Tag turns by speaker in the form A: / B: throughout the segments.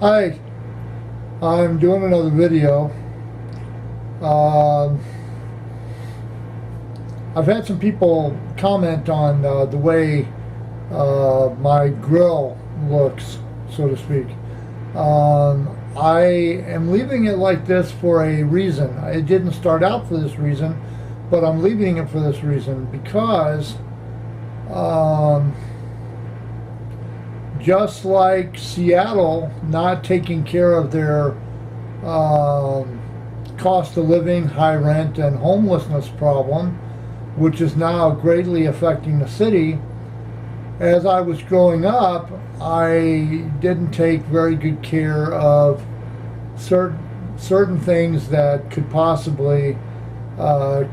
A: Hi, I'm doing another video. Um I've had some people comment on the way my grill looks, so to speak. I am leaving it like this for a reason. It didn't start out for this reason, but I'm leaving it for this reason because um, just like Seattle not taking care of their um, cost of living, high rent, and homelessness problem, which is now greatly affecting the city. As I was growing up, I didn't take very good care of certain things that could possibly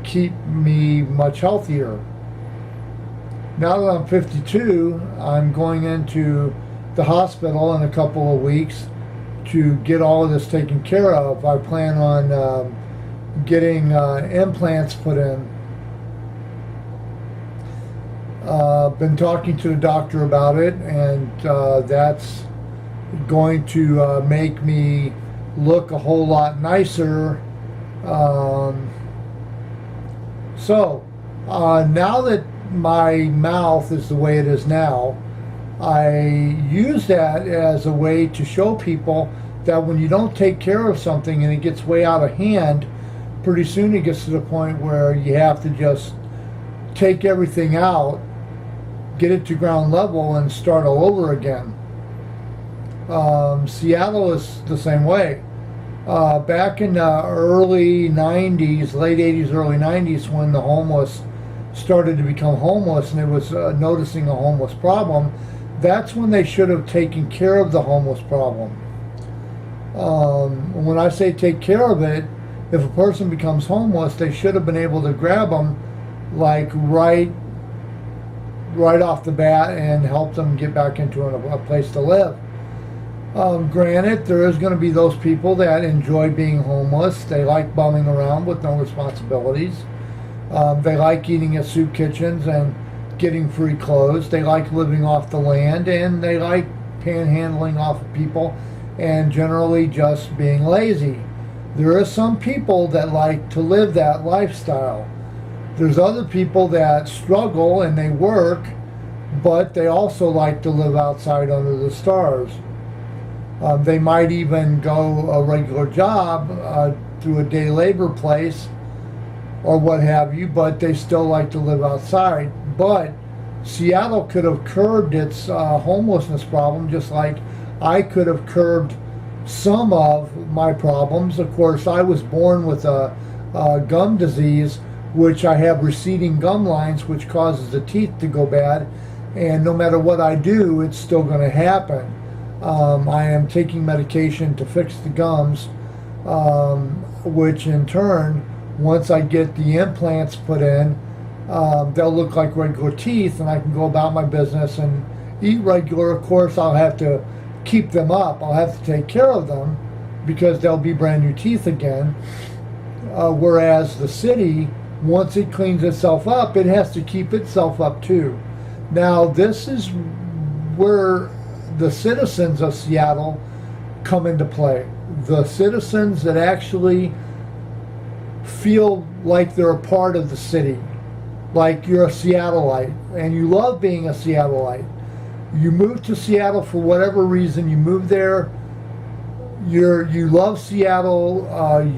A: keep me much healthier. Now that I'm 52, I'm going into the hospital in a couple of weeks to get all of this taken care of. I plan on getting implants put in. Been talking to the doctor about it, and that's going to make me look a whole lot nicer. Now that my mouth is the way it is now, I use that as a way to show people that when you don't take care of something and it gets way out of hand, pretty soon it gets to the point where you have to just take everything out, get it to ground level, and start all over again. Seattle is the same way. Back in the early 90s, late 80s, early 90s, when the homeless started to become homeless and it was noticing a homeless problem, that's when they should have taken care of the homeless problem. When I say take care of it, if a person becomes homeless, they should have been able to grab them like right off the bat and help them get back into a place to live. Granted, there is going to be those people that enjoy being homeless. They like bumming around with no responsibilities. They like eating at soup kitchens and getting free clothes. They like living off the land, and they like panhandling off of people and generally just being lazy. There are some people that like to live that lifestyle. There's other people that struggle and they work, but they also like to live outside under the stars. They might even go a regular job through a day labor place or what have you, but they still like to live outside. But Seattle could have curbed its homelessness problem just like I could have curbed some of my problems. Of course, I was born with a gum disease, which I have receding gum lines, which causes the teeth to go bad, and no matter what I do, it's still going to happen. I am taking medication to fix the gums, which in turn, once I get the implants put in, they'll look like regular teeth, and I can go about my business and eat regular. Of course, I'll have to keep them up. I'll have to take care of them because they'll be brand new teeth again. Whereas the city, once it cleans itself up, it has to keep itself up too. Now, this is where the citizens of Seattle come into play. The citizens that actually feel like they're a part of the city, like you're a Seattleite and you love being a Seattleite. You move to Seattle for whatever reason, you move there, you love Seattle,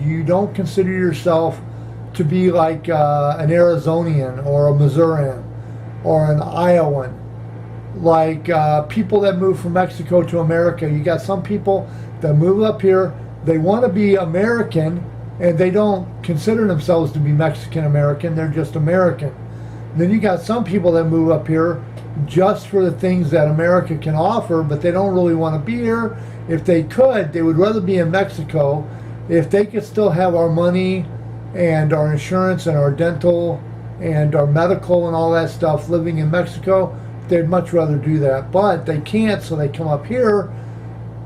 A: you don't consider yourself to be like an Arizonian or a Missourian or an Iowan. Like people that move from Mexico to America. You got some people that move up here, they want to be American, and they don't consider themselves to be Mexican American, they're just American. And then you got some people that move up here just for the things that America can offer, but they don't really want to be here. If they could, they would rather be in Mexico. If they could still have our money and our insurance and our dental and our medical and all that stuff living in Mexico, they'd much rather do that. But they can't, so they come up here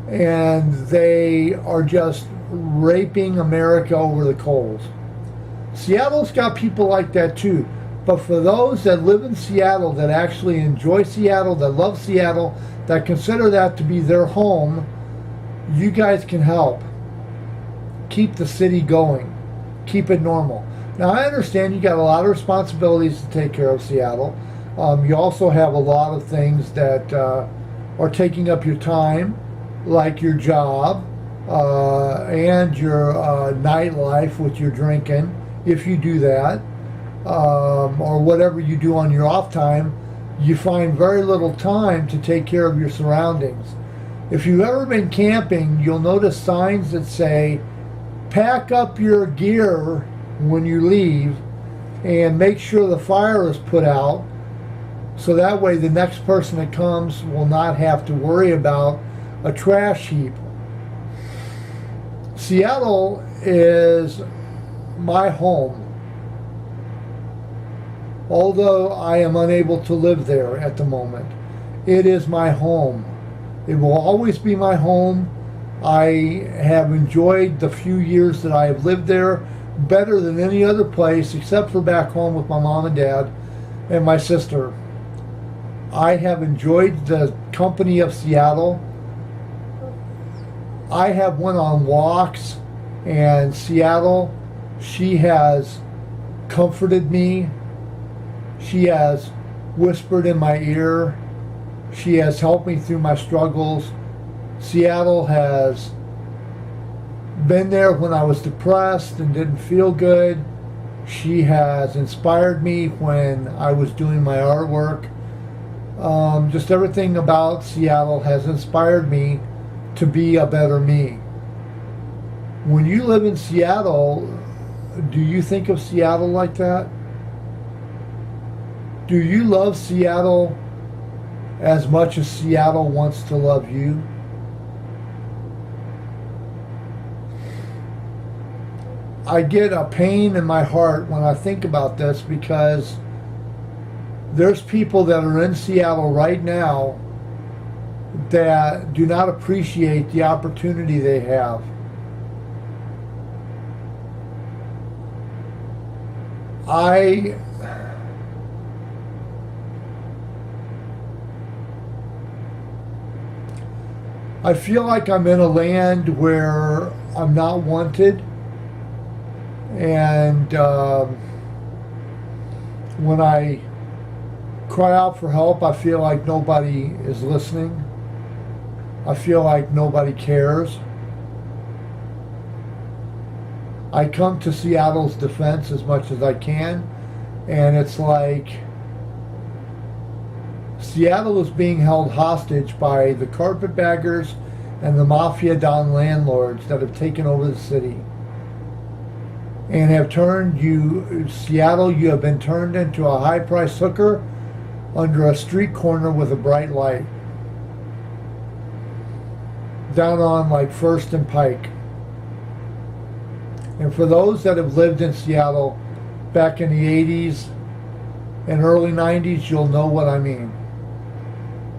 A: and they are just raping America over the coals. Seattle's got people like that too. But for those that live in Seattle, that actually enjoy Seattle, that love Seattle, that consider that to be their home, You guys can help keep the city going, keep it normal. Now, I understand you got a lot of responsibilities to take care of, Seattle. You also have a lot of things that are taking up your time, like your job and your nightlife with your drinking, if you do that, or whatever you do on your off time. You find very little time to take care of your surroundings. If you've ever been camping, you'll notice signs that say, pack up your gear when you leave and make sure the fire is put out, so that way the next person that comes will not have to worry about a trash heap. Seattle is my home, although I am unable to live there at the moment. It is my home. It will always be my home. I have enjoyed the few years that I have lived there better than any other place, except for back home with my mom and dad and my sister. I have enjoyed the company of Seattle. I have went on walks, and Seattle, she has comforted me. She has whispered in my ear. She has helped me through my struggles. Seattle has been there when I was depressed and didn't feel good. She has inspired me when I was doing my artwork. Just everything about Seattle has inspired me to be a better me. When you live in Seattle, do you think of Seattle like that? Do you love Seattle as much as Seattle wants to love you? I get a pain in my heart when I think about this, because there's people that are in Seattle right now that do not appreciate the opportunity they have. I feel like I'm in a land where I'm not wanted, and when I cry out for help, I feel like nobody is listening. I feel like nobody cares. I come to Seattle's defense as much as I can, and it's like Seattle is being held hostage by the carpetbaggers and the mafia don landlords that have taken over the city and have turned Seattle, you have been turned into a high-priced hooker under a street corner with a bright light down on like First and Pike. And for those that have lived in Seattle back in the 80s and early 90s, you'll know what I mean.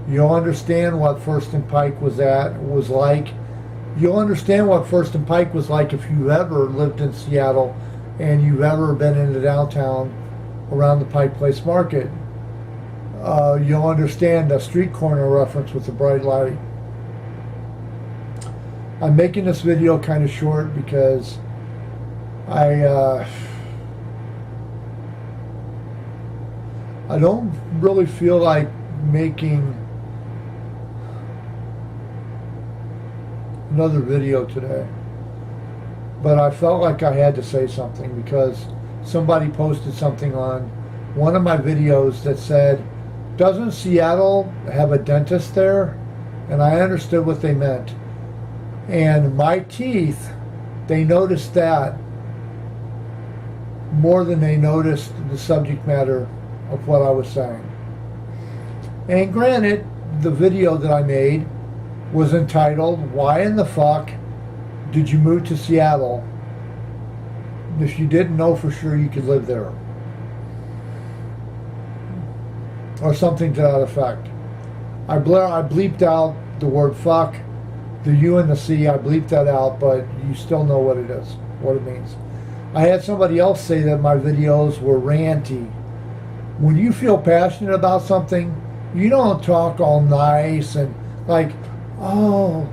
A: You'll understand what First and Pike was like. You'll understand what First and Pike was like if you ever lived in Seattle and you've ever been in the downtown around the Pike Place Market. You'll understand the street corner reference with the bright light. I'm making this video kind of short because I don't really feel like making another video today, but I felt like I had to say something because somebody posted something on one of my videos that said, doesn't Seattle have a dentist there? And I understood what they meant. And my teeth, they noticed that more than they noticed the subject matter of what I was saying. And granted, the video that I made was entitled, Why in the Fuck Did You Move to Seattle If You Didn't Know For Sure You Could Live There? Or something to that effect. I bleeped out the word fuck, the U and the C, I bleeped that out, but you still know what it is, what it means. I had somebody else say that my videos were ranty. When you feel passionate about something, you don't talk all nice and like, oh,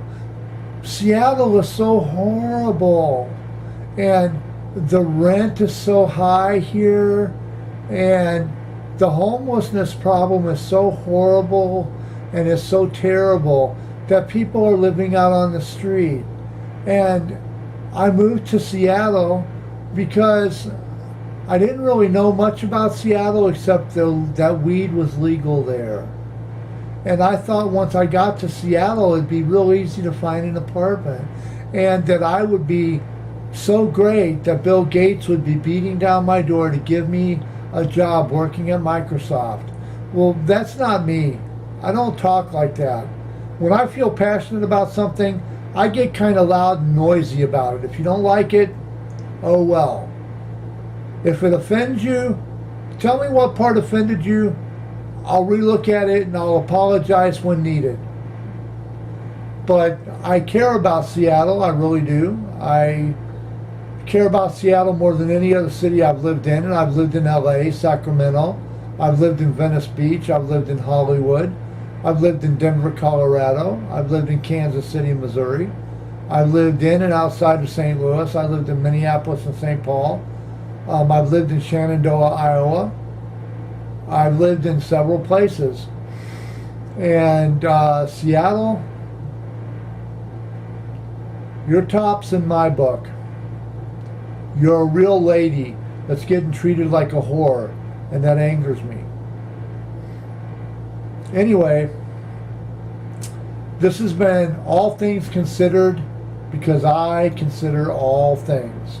A: Seattle is so horrible, and the rent is so high here, and the homelessness problem is so horrible and is so terrible that people are living out on the street. And I moved to Seattle because I didn't really know much about Seattle except that weed was legal there. And I thought once I got to Seattle, it'd be real easy to find an apartment, and that I would be so great that Bill Gates would be beating down my door to give me a job working at Microsoft. Well, that's not me. I don't talk like that. When I feel passionate about something, I get kind of loud and noisy about it. If you don't like it, oh well. If it offends you, tell me what part offended you. I'll relook at it and I'll apologize when needed. But I care about Seattle, I really do. I care about Seattle more than any other city I've lived in, and I've lived in LA, Sacramento, I've lived in Venice Beach, I've lived in Hollywood, I've lived in Denver, Colorado, I've lived in Kansas City, Missouri, I've lived in and outside of St. Louis, I lived in Minneapolis and St. Paul, I've lived in Shenandoah, Iowa, I've lived in several places. And Seattle, you're tops in my book. You're a real lady that's getting treated like a whore, and that angers me. Anyway, this has been All Things Considered, because I consider all things.